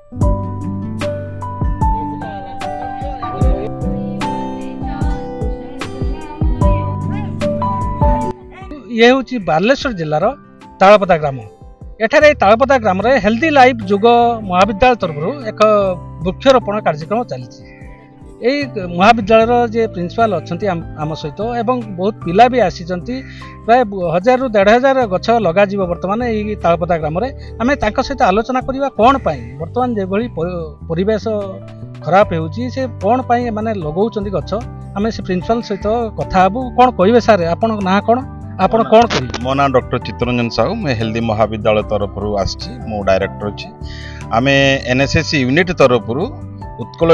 ये हूँ बालेश्वर जिलार तालपदा ग्राम। एठारे तालपदा ग्राम हेल्दी लाइफ जुग महाविद्यालय तरफ एक वृक्षरोपण कार्यक्रम चली। महाविद्यालय जे प्रिंसिपाल अच्छा आम सहित एवं बहुत पिला भी आसी प्राय 1000 ରୁ 1500 गछ लग बर्तमान ये तालपदा ग्राम आम सहित आलोचना करवा कौन बर्तमान जो परिवेश खराब होउची से कौन माने लगाउछंती गछ आम से प्रिंसिपाल सहित कथा हबू। कौन कहबे सार आपन ना कौन आपण कौन करी? मो ना डॉक्टर चित्तरंजन साहू मैं हेल्दी महाविद्यालय तरफ आसी मो डायरेक्टर अच्छी आम एनएसएस यूनिट तरफ उत्कल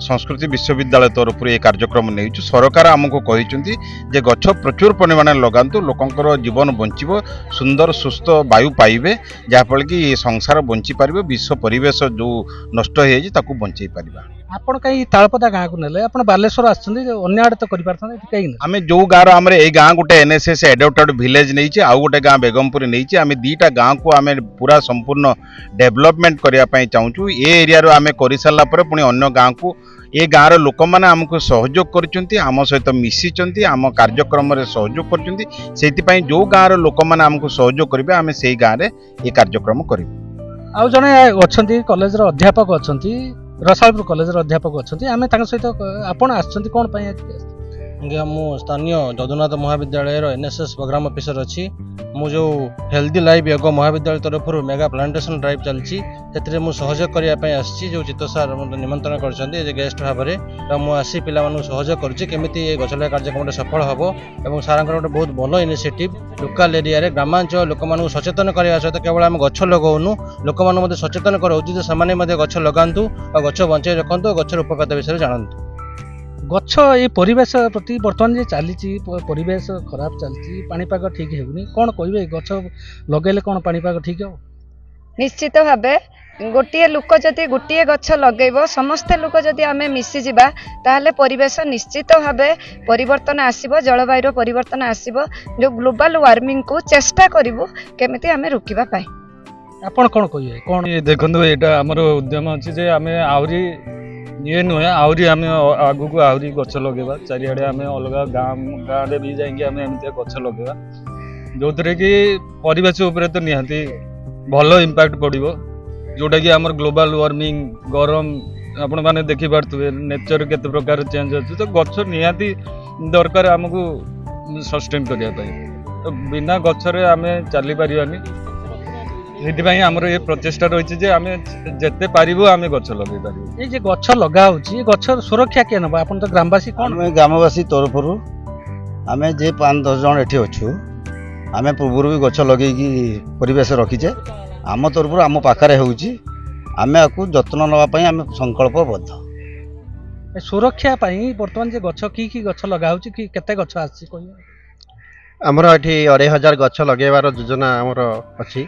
संस्कृति विश्वविद्यालय तरफ ये कार्यक्रम नहीं सरकार आमको कहते जे गछ प्रचुर परिमाण लगातु लोकंर जीवन बंचब सुंदर सुस्थ वायु पाइबे जहाँफल कि संसार बंची पारे विश्व परिवेश जो नष्ट हो बंचई पार। आपण कहीं तालपदा गाँव को नेले आपण बालेश्वर अन्य आड़े तो कहीं आम जो गाँव आम ए गाँ गोटे एनएसएस एडप्टेड विलेज नहीं आउ गोटे गाँ बेगमपुर नहीं आम दीटा गाँव को आम पूरा संपूर्ण डेवलपमेंट करने चाहूँ ये एरिया आम कर सारा पुणी अन्य गाँव को ये गाँव लोक मैंने आमको सहयोग कर आम सहित मिशीच आम कार्यक्रम सहयोग कर जो गाँव लोक मैंने आमको सहयोग करेंगे आम से गाँव में ये कार्यक्रम करूँ। आउ जड़े अच्छा कॉलेज अध्यापक अच्छा रसालपुर कॉलेज अध्यापक अच्छा आम सहित आपण आसछंती कौन पाई? मु स्थानीय जदुनाथ महाविद्यालय एनएसएस प्रोग्राम ऑफिसर अच्छी मु जो हेल्दी लाइफ योग महाविद्यालय तरफ मेगा प्लांटेशन ड्राइव चलती से सहयोग करने आसी जो चित्त सार निमंत्रण कर गेस्ट भाव में मुझे पिला सहयोग करमी गछ लगा कार्यक्रम सफल हम और सार गोटे बहुत भल इनिशिएटिव लोकल एरिया ग्रामांचल लोक मानक सचेतन करने सहित केवल आम गछ लगाऊनु लोक मैंने सचेतन कर गछ लगातु और गछ बंचाई रखु गचर उपकारिता विषय जानतु। गछ ये परिवेश प्रति बर्तमान जे चली परिवेश खराब चलती पानीपाग ठीक होनी कौन कहे गछ लगे कौन पानीपाग ठीक हो? निश्चित भाव गोटे लोक जदि गोटे गछ लगेब समस्ते लोक जदि आम मिशीजा ताहले परिवेश निश्चित भाव परिवर्तन आसीबो जलवायु परिवर्तन आसीबो जो ग्लोबल वार्मिंग को चेष्टा करिवो केमिति आम रोकिबा पाई। आपण कौन कहे कौन ये देखो यहाँ आमर उद्यम अच्छी जे आम आहरी ये नुहे आहरी आम आगु को आहरी गछ लगेगा चारिआडे आम अलग गाँव भी जाइए आम एमती गछ लगेगा जो थे कि परिवेश उपरे तो निहाती भल इम्पैक्ट पड़ो जोटा कि आमर ग्लोबल वार्मिंग गरम आपण मैंने देखी पारे नेचर केते प्रकार चेंज अच्छे तो गछ निहाती दरकार आमको सस्टेन करने तो बिना गछरे आम चली पारानी ये आमर ये प्रचेषा रही आम जिते पारू आम गछ लगे पार। ये गछ लगा गछ सुरक्षा किए ना आप तो ग्रामवासी कौन ग्रामवासी तरफ आम जे 5-10 जन एठी अच्छु आम पूर्व भी गछ लगे परिवेश रखीचे आम तरफ आम पाखे होमें आपको जत्न नापी आम संकल्पबद्ध सुरक्षा बर्तमान जे गछ कि गछ लगा केते गछ आछि आमर ये 2500 गछ लगेबार योजना आमर अच्छी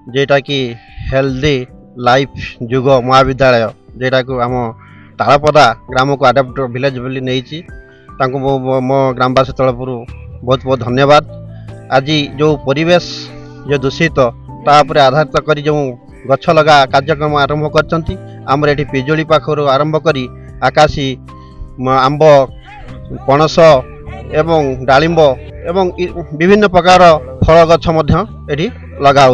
जेटा कि हेल्दी लाइफ जुग महाविद्यालय जेटा को आम तालपदा ग्राम को आडप्ट विलेज बोली नहीं मो ग्रामवासी तरफ बहुत बहुत धन्यवाद। आज जो परिवेश जो दूषित तापर आधारित कर जो गछ लगा कार्यक्रम आरंभ कर पिजुली पाखर आरंभ कर आकाशी आंब पणस एवं डालिंब एवं विभिन्न प्रकार फल गछ एठी लगा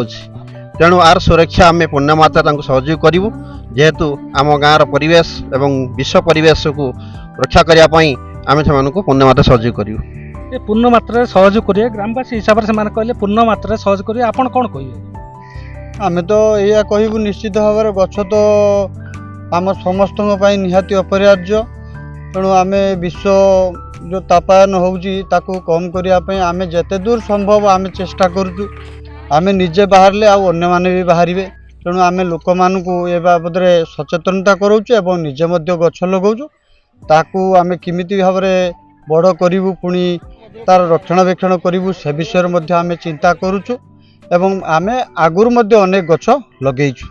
तेणु आर सुरक्षा आम पूर्ण मात्रा सहयोग करूँ जेहेतु आम गाँव परिवेश एवं विश्व परिवेश को रक्षा करने आम से पूर्ण मात्रा सहयोग करूँ। पूर्ण मात्रा सहयोग करेंगे ग्रामवासी हिसाब से मैंने पूर्ण मात्रा सहयोग करेंगे आप कौन कहे? आम तो यह कहूँ निश्चित भाव में गछ तो आम समस्त निहाती अपरिहार्य तेणु आम विश्व जो तापायन होची ताकू कम करने आम जिते दूर संभव आम चेष्टा करूँ आम निजे बाहर आउ अन्य माने भी बाहर तेणु आम लोक मानू ए बाबद सचेतनता कराऊँ और निजे गछ लगाऊँ ताकू आम किमिति भाव में बड़ करूँ पुणी तार रक्षणाबेक्षण करूँ से विषय में आम चिंता करुचु एवं आम आगुरी अनेक गछ लगेचु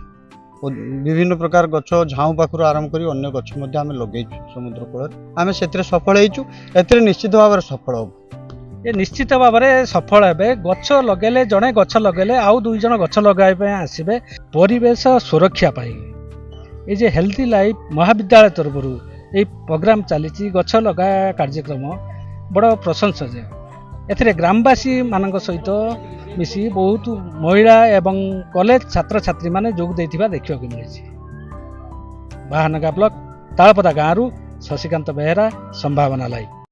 विभिन्न प्रकार गछ झाऊ पाखर आरंभ कर अन्य गछ आम लगेचु समुद्र कूल आम से सफल होचु ए निश्चित भाव में सफल हो ये निश्चित भाव में सफल हे गछ लगे जड़े गछ लगे आउ 2 जन गछ लगाई आसबे परिवेश सुरक्षा पाई এই যে হেଲ୍ଦି ଲାଇଫ୍ ମହାବିଦ୍ୟାଳୟ ତରଫରୁ এই ପ୍ରୋଗ୍ରାମ ଚାଲିଛି ଗଛ ଲଗା କାର୍ଯ୍ୟକ୍ରମ ବଡ଼ ପ୍ରଶଂସନୀୟ। ଏଥିରେ ଗ୍ରାମବାସୀ ମାନଙ୍କ ସହିତ ମିଶି ବହୁତ ମହିଳା ଏବଂ କଲେଜ ଛାତ୍ରଛାତ୍ରୀମାନେ ଯୋଗ ଦେଇଥିବା ଦେଖିବାକୁ ମିଳିଛି। ବାହାନଗା ବ୍ଲକ ତାଳପଦା ଗାଁରୁ ଶଶିକାନ୍ତ ବେହେରା, ସମ୍ଭାବନା ଲାଇଭ୍।